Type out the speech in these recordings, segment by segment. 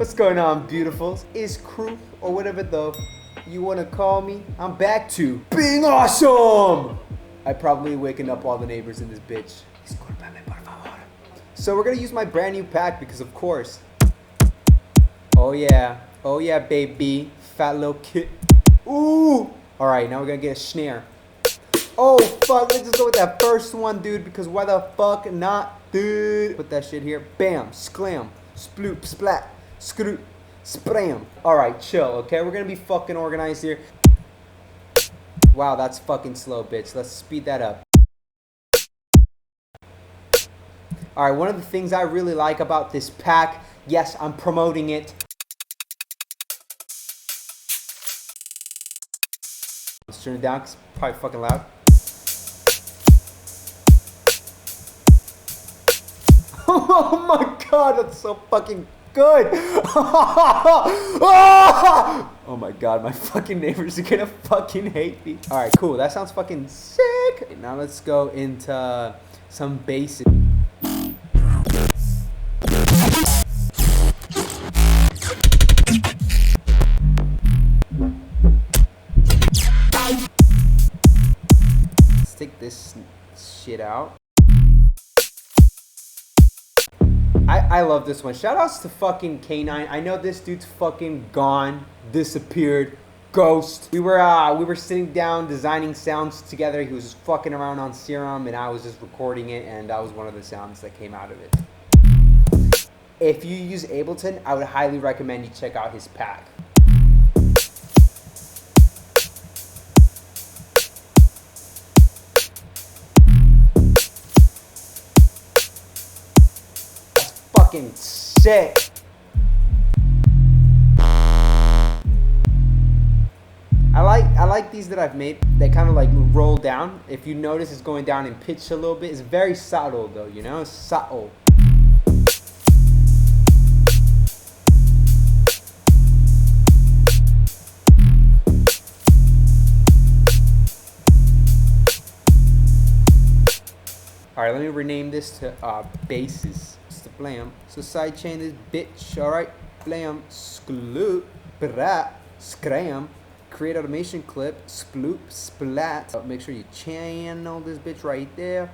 What's going on, beautifuls? It's crew, or whatever the you want to call me. I'm back to being awesome! I probably waking up all the neighbors in this bitch. So we're gonna use my brand new pack because of course. Oh yeah, baby. Fat little kid. Ooh! Alright, now we're gonna get a snare. Oh fuck, let's just go with that first one, dude, because why the fuck not, dude? Put that shit here. Bam, sklam, sploop, splat, screw, spram. Alright, chill, okay? We're gonna be fucking organized here. Wow, that's fucking slow, bitch. Let's speed that up. Alright, one of the things I really like about this pack, yes, I'm promoting it. Let's turn it down because it's probably fucking loud. Oh my god, that's so fucking good. Oh my god, my fucking neighbors are gonna fucking hate me. Alright, cool. That sounds fucking sick. Now let's go into some basic. Let's take this shit out. I love this one. Shoutouts to fucking K9. I know this dude's fucking gone, disappeared, ghost. We were sitting down designing sounds together. He was just fucking around on Serum and I was just recording it, and that was one of the sounds that came out of it. If you use Ableton, I would highly recommend you check out his pack. Fucking sick. I like these that I've made. They kind of like roll down. If you notice, it's going down in pitch a little bit. It's very subtle though, you know, it's subtle. All right, let me rename this to basses. Blam. So sidechain this bitch. Alright. Blam. Skloop. Brat. Scram. Create automation clip. Sploop. Splat. Make sure you channel this bitch right there.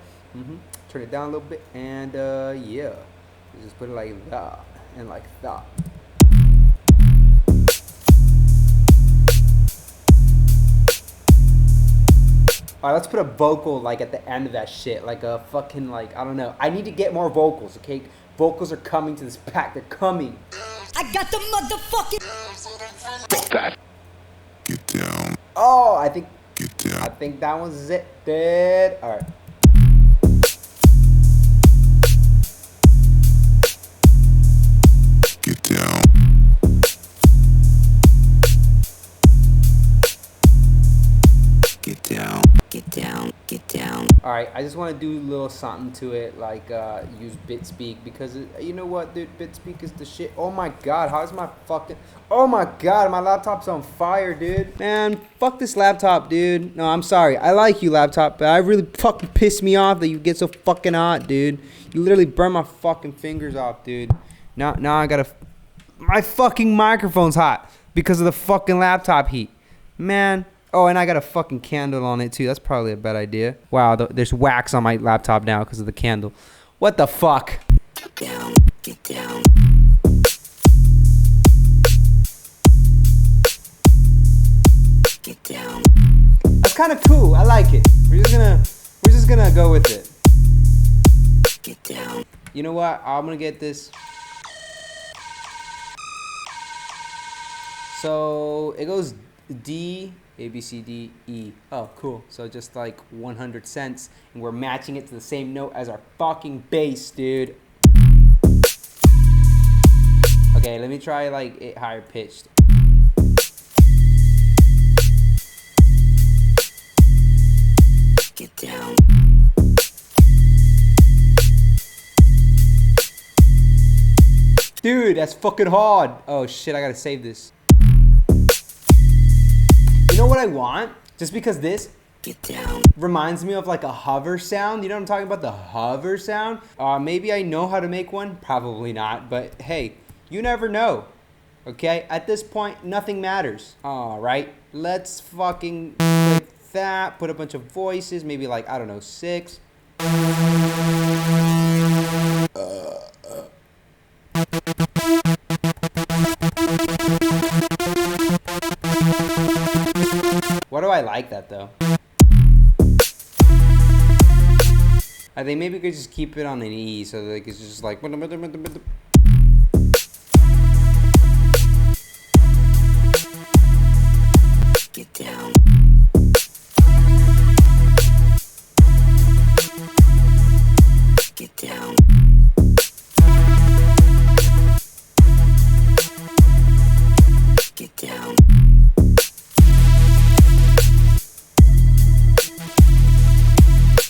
Turn it down a little bit. And yeah. You just put it like that. And like that. Alright, let's put a vocal like at the end of that shit. Like a fucking like, I don't know. I need to get more vocals, okay? Vocals are coming to this pack. They're coming. I got the motherfucking. Get down. Oh, I think. Get down. I think that one's it, dude. All right. Get down. Get down. Get down. Get down. All right, I just want to do a little something to it, like use BitSpeak, because you know what, dude, BitSpeak is the shit. Oh my god, how's my fucking, oh my god, my laptop's on fire, dude. Man, fuck this laptop, dude. No, I'm sorry, I like you, laptop, but I really fucking piss me off that you get so fucking hot, dude. You literally burn my fucking fingers off, dude. Now I gotta, my fucking microphone's hot because of the fucking laptop heat, man. Oh, and I got a fucking candle on it too. That's probably a bad idea. Wow, there's wax on my laptop now because of the candle. What the fuck? Get down. Get down. Get down. That's kind of cool. I like it. We're just gonna go with it. Get down. You know what? I'm gonna get this. So it goes D. A, B, C, D, E. Oh, cool. So just like 100 cents. And we're matching it to the same note as our fucking bass, dude. Okay, let me try like it higher pitched. Get down. Dude, that's fucking hard. Oh shit, I gotta save this. You know what I want? Just because this Get down. reminds me of like a hover sound. You know what I'm talking about? The hover sound. Maybe I know how to make one. Probably not. But hey, you never know. Okay, at this point, nothing matters. All right, let's fucking click that, put a bunch of voices, maybe like, I don't know, 6. Why do I like that though? I think maybe we could just keep it on an E, so like it's just like. Get down. Get down. Get down.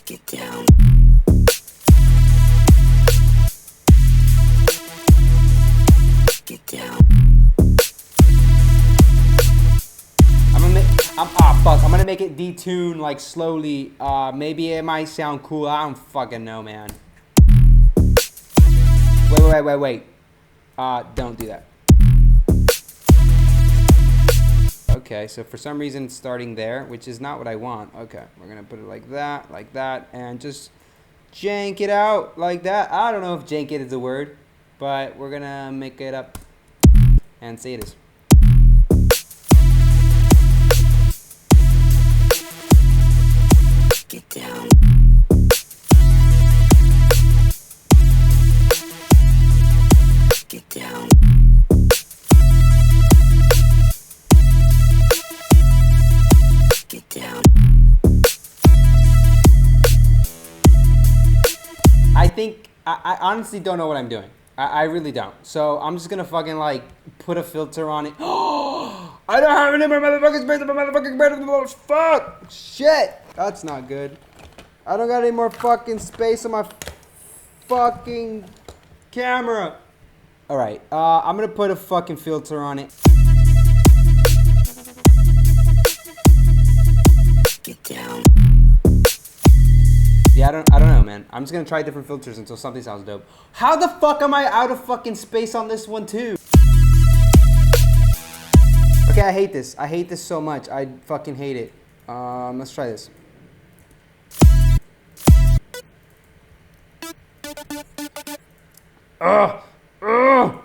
Get down. Get down. I'm gonna make it detune like slowly. Maybe it might sound cool. I don't fucking know, man. Wait. Don't do that. Okay, so for some reason it's starting there, which is not what I want. Okay, we're gonna put it like that, and just jank it out like that. I don't know if jank it is a word, but we're gonna make it up and say it is. Get down. Get down. Get down. I honestly don't know what I'm doing. I really don't. So I'm just gonna fucking like put a filter on it. Oh, I don't have any more motherfucking space on my motherfucking bed. Fuck! Shit! That's not good. I don't got any more fucking space on my fucking camera. Alright, I'm gonna put a fucking filter on it. Get down. Yeah, I don't know, man. I'm just gonna try different filters until something sounds dope. How the fuck am I out of fucking space on this one too? Okay, I hate this. I hate this so much. I fucking hate it. Let's try this. Ugh! Ugh!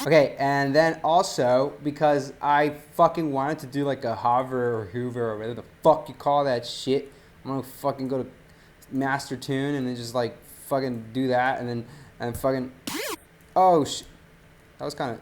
Okay, and then also, because I fucking wanted to do like a hover or hoover or whatever the fuck you call that shit, I'm gonna fucking go to master tune and then just like fucking do that and then fucking, oh sh, that was kind of.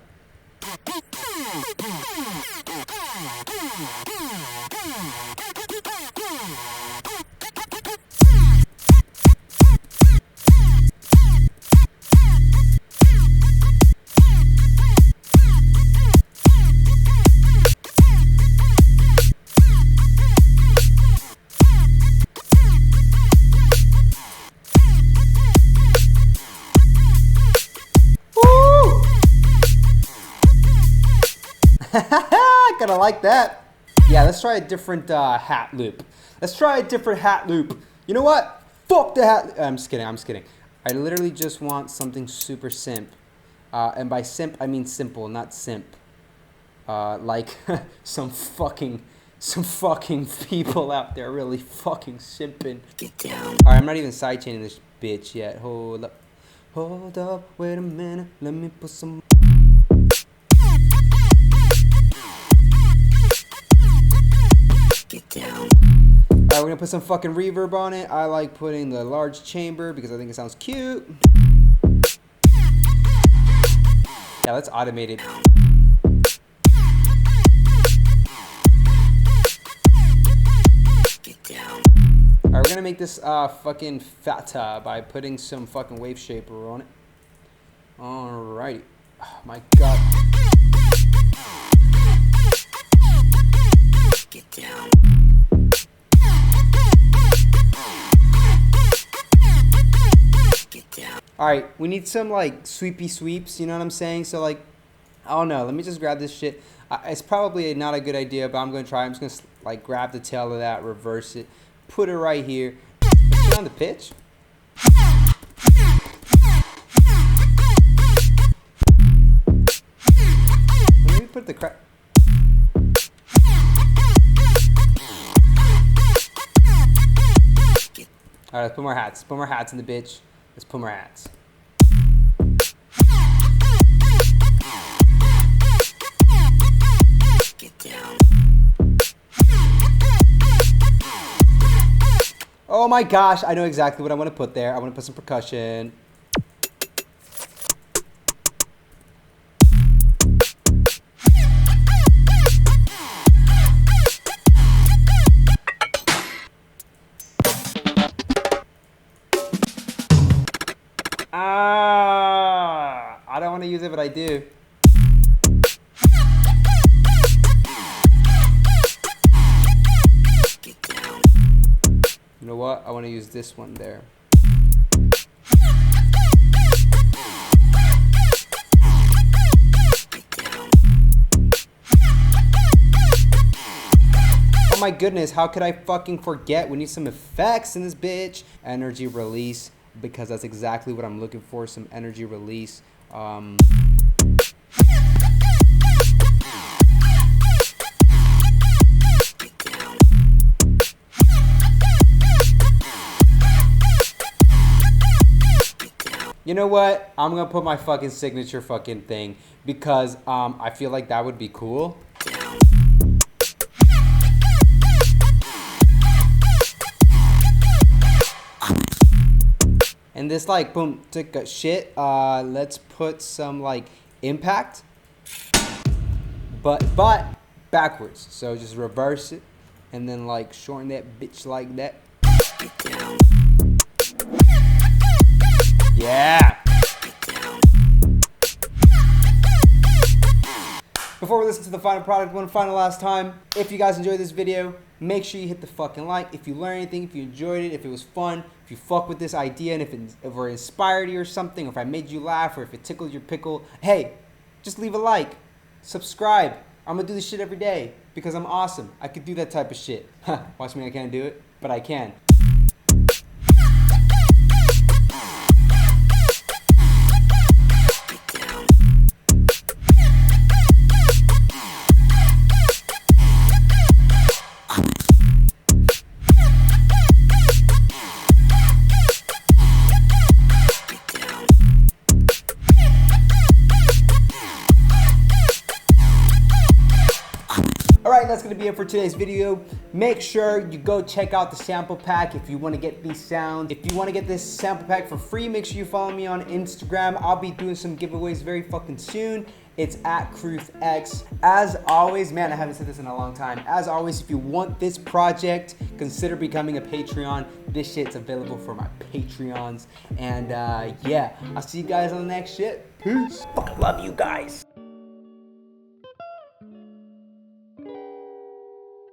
Gotta like that. Yeah, let's try a different hat loop. Let's try a different hat loop. You know what? Fuck the hat. I'm just kidding. I literally just want something super simp. And by simp, I mean simple, not simp. Like some fucking people out there really fucking simping. Get down. Alright, I'm not even sidechaining this bitch yet. Hold up, wait a minute. Let me put some. Get down. Alright, we're gonna put some fucking reverb on it. I like putting the large chamber because I think it sounds cute. Yeah, let's automate it. Get down. Alright, we're gonna make this fucking fatter by putting some fucking wave shaper on it. Alrighty. Oh my god. Get down. Get down. Alright, we need some like sweepy sweeps, you know what I'm saying? So like, I don't know, let me just grab this shit. It's probably not a good idea, but I'm gonna try. I'm just gonna like grab the tail of that, reverse it, put it right here, put it on the pitch. Let me put the crap. All right, let's put more hats. Put more hats in the bitch. Let's put more hats. Get down. Oh my gosh, I know exactly what I want to put there. I want to put some percussion. I don't want to use it, but I do. Get down. You know what? I want to use this one there. Get down. Oh my goodness, how could I fucking forget? We need some effects in this bitch. Energy release, because that's exactly what I'm looking for, some energy release. Get down. Get down. You know what? I'm gonna put my fucking signature fucking thing because I feel like that would be cool. Down. And this like boom took a shit. Let's put some like impact, but backwards. So just reverse it and then like shorten that bitch like that. Get down. Yeah. Get down. Before we listen to the final product one final last time, if you guys enjoyed this video, make sure you hit the fucking like. If you learned anything, if you enjoyed it, if it was fun, if you fuck with this idea, and if it inspired you or something, or if I made you laugh, or if it tickled your pickle, hey, just leave a like, subscribe. I'm gonna do this shit every day because I'm awesome. I could do that type of shit. Watch me, I can't do it, but I can. Get down. Get down. Alright, that's going to be it for today's video. Make sure you go check out the sample pack if you want to get these sounds. If you want to get this sample pack for free, make sure you follow me on Instagram. I'll be doing some giveaways very fucking soon. It's at CRWTH. As always, man, I haven't said this in a long time. As always, if you want this project, consider becoming a Patreon. This shit's available for my Patreons. And yeah, I'll see you guys on the next shit. Peace. Fucking love you guys.